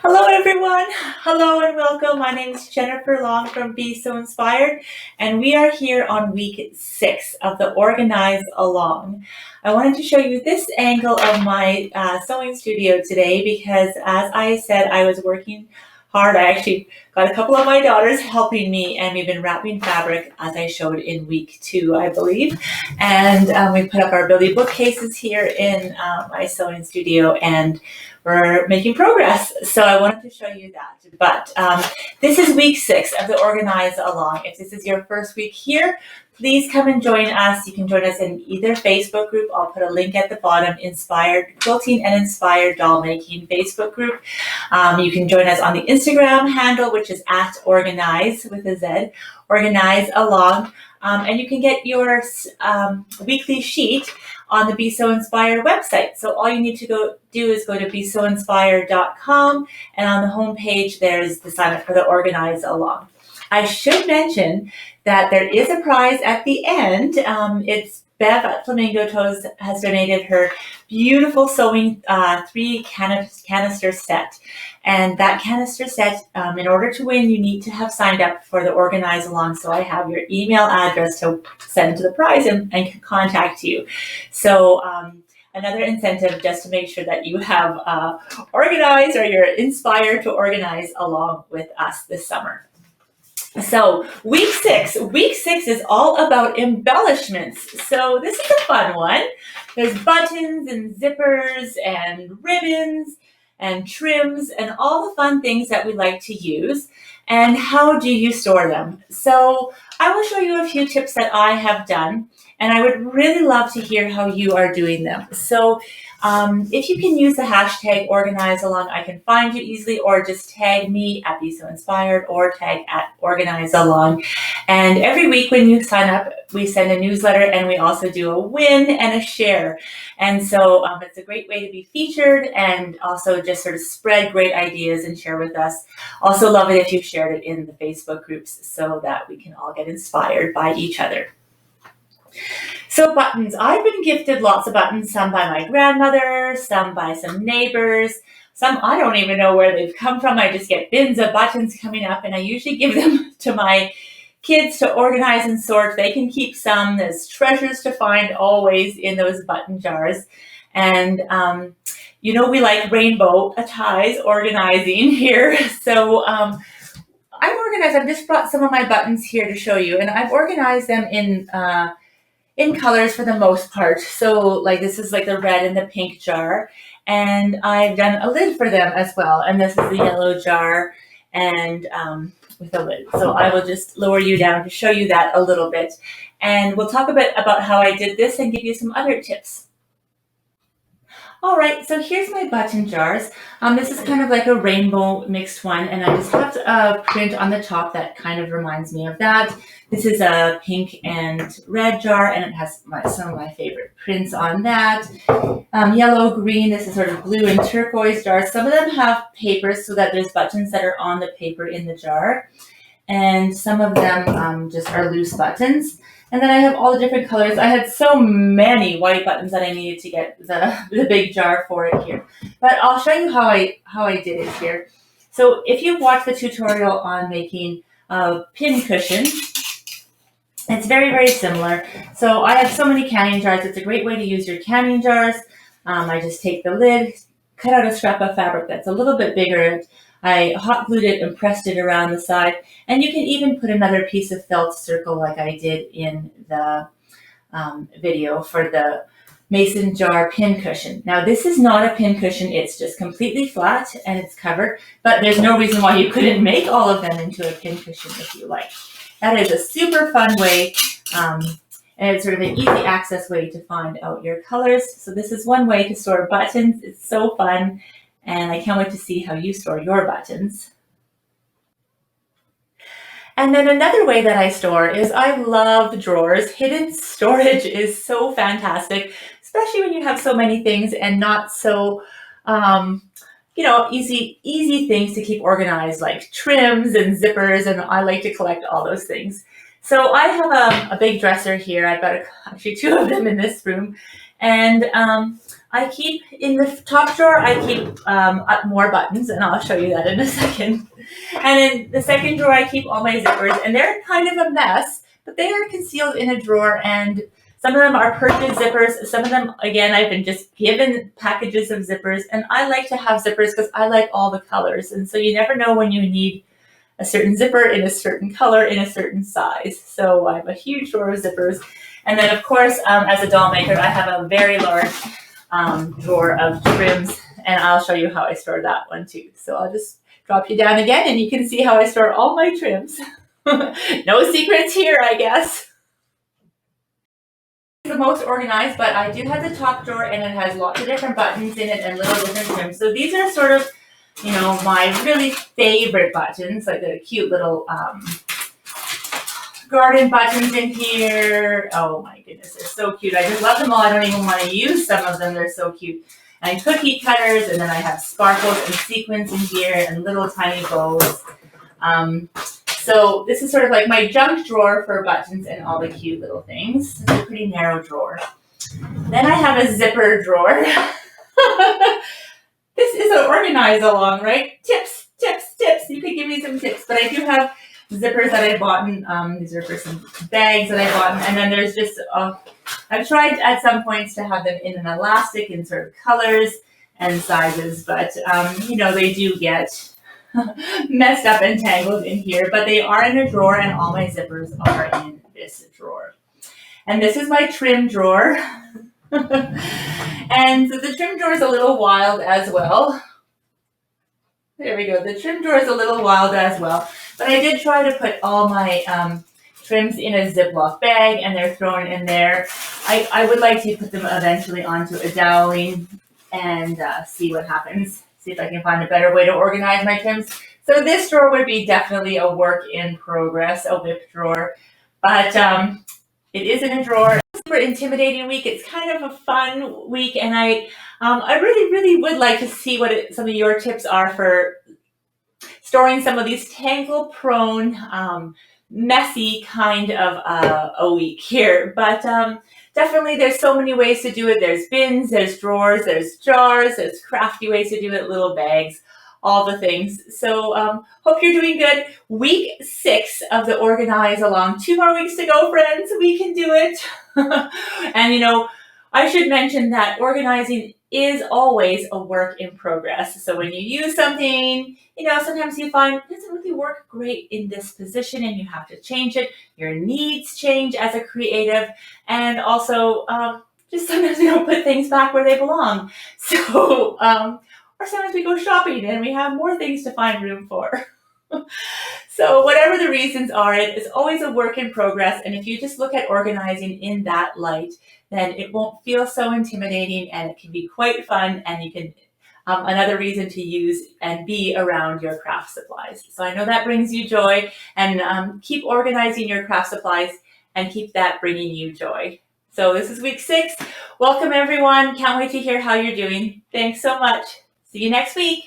Hello, everyone. Hello and welcome. My name is Jennifer Long from Be So Inspired, and we are here on week 6 of the Organize Along. I wanted to show you this angle of my sewing studio today because, as I said, I was working hard. I actually got a couple of my daughters helping me, and we've been wrapping fabric, as I showed in week 2, I believe. And we put up our Billy bookcases here in my sewing studio, and we're making progress. So I wanted to show you that. But this is week 6 of the Organize Along. If this is your first week here, please come and join us. You can join us in either Facebook group. I'll put a link at the bottom, Inspired Quilting and Inspired Doll Making Facebook group. You can join us on the Instagram handle, which is @Organize with a Z, Organize Along. And you can get your weekly sheet on the Be So Inspired website. So all you need to go to besoinspired.com, and on the homepage there's the sign up for the Organize Along. I should mention that there is a prize at the end. It's Bev at Flamingo Toes has donated her beautiful sewing 3 canister set. And that canister set, in order to win, you need to have signed up for the Organize Along. So I have your email address to send to the prize and contact you. So another incentive just to make sure that you have organized, or you're inspired to organize along with us this summer. So week 6 is all about embellishments. So this is a fun one. There's buttons and zippers and ribbons and trims and all the fun things that we like to use. And how do you store them? So I will show you a few tips that I have done, and I would really love to hear how you are doing them. So if you can use the hashtag Organize Along, I can find you easily, or just tag me at Be So Inspired or tag at Organize Along. And every week when you sign up, we send a newsletter, and we also do a win and a share. And so it's a great way to be featured and also just sort of spread great ideas and share with us. Also love it if you shared it in the Facebook groups so that we can all get inspired by each other. So buttons, I've been gifted lots of buttons, some by my grandmother, some by some neighbors, some I don't even know where they've come from. I just get bins of buttons coming up, and I usually give them to my kids to organize and sort. They can keep some. There's treasures to find always in those button jars. And we like rainbow ties organizing here. So I'm organized. I've just brought some of my buttons here to show you, and I've organized them in colors for the most part. So like this is like the red and the pink jar, and I've done a lid for them as well. And this is the yellow jar and with a lid. So I will just lower you down to show you that a little bit. And we'll talk a bit about how I did this and give you some other tips. All right, so here's my button jars. This is kind of like a rainbow mixed one, and I just have a print on the top that kind of reminds me of that. This is a pink and red jar, and it has some of my favorite prints on that. Yellow, green, this is sort of blue and turquoise jars. Some of them have papers so that there's buttons that are on the paper in the jar, and some of them just are loose buttons. And then I have all the different colors. I had so many white buttons that I needed to get the big jar for it here. But I'll show you how I did it here. So if you've watched the tutorial on making a pin cushion, it's very, very similar. So I have so many canning jars. It's a great way to use your canning jars. I just take the lid, cut out a scrap of fabric that's a little bit bigger. I hot glued it and pressed it around the side. And you can even put another piece of felt circle like I did in the video for the mason jar pin cushion. Now this is not a pin cushion, it's just completely flat and it's covered, but there's no reason why you couldn't make all of them into a pin cushion if you like. That is a super fun way, and it's sort of an easy access way to find out your colors. So this is one way to store buttons. It's so fun, and I can't wait to see how you store your buttons. And then another way that I store is I love drawers. Hidden storage is so fantastic, especially when you have so many things and not so, easy things to keep organized, like trims and zippers, and I like to collect all those things. So I have a big dresser here. I've got actually 2 of them in this room, And I keep, in the top drawer, I keep more buttons, and I'll show you that in a second. And in the second drawer, I keep all my zippers, and they're kind of a mess, but they are concealed in a drawer, and some of them are purchased zippers. Some of them, again, I've been just given packages of zippers, and I like to have zippers because I like all the colors. And so you never know when you need a certain zipper in a certain color in a certain size. So I have a huge drawer of zippers. And then, of course, as a doll maker, I have a very large drawer of trims, and I'll show you how I store that one too. So I'll just drop you down again, and you can see how I store all my trims. No secrets here, I guess. It's the most organized, but I do have the top drawer, and it has lots of different buttons in it and little different trims. So these are sort of, you know, my really favorite buttons, like the cute little garden buttons in here. Oh my goodness, they're so cute. I just love them all. I don't even want to use some of them. They're so cute. And cookie cutters, and then I have sparkles and sequins in here and little tiny bows. So this is sort of like my junk drawer for buttons and all the cute little things. It's a pretty narrow drawer. Then I have a zipper drawer. This is an organize along, right? Tips, tips, tips. You could give me some tips, but I do have zippers that I bought, and these are for some bags that I bought, and then there's just I've tried at some points to have them in an elastic in sort of colors and sizes, but you know, they do get messed up and tangled in here, but they are in a drawer, and all my zippers are in this drawer. And this is my trim drawer. And so the trim drawer is a little wild as well. There we go. The trim drawer is a little wild as well. But I did try to put all my trims in a Ziploc bag, and they're thrown in there. I would like to put them eventually onto a doweling and see what happens. See if I can find a better way to organize my trims. So this drawer would be definitely a work in progress, a whip drawer. But it is in a drawer. Super intimidating week. It's kind of a fun week, and I really, really would like to see what some of your tips are for storing some of these tangle-prone, messy kind of a week here. But definitely there's so many ways to do it. There's bins, there's drawers, there's jars, there's crafty ways to do it, little bags, all the things. So hope you're doing good. Week 6 of the Organize Along. 2 more weeks to go, friends. We can do it. And you know, I should mention that organizing is always a work in progress. So when you use something, you know, sometimes you find it doesn't really work great in this position, and you have to change it. Your needs change as a creative, and also just sometimes we don't put things back where they belong. So, or sometimes we go shopping and we have more things to find room for. So whatever the reasons are, it is always a work in progress. And if you just look at organizing in that light, then it won't feel so intimidating, and it can be quite fun, and you can another reason to use and be around your craft supplies. So I know that brings you joy, and keep organizing your craft supplies and keep that bringing you joy. So this is week 6. Welcome everyone. Can't wait to hear how you're doing. Thanks so much. See you next week.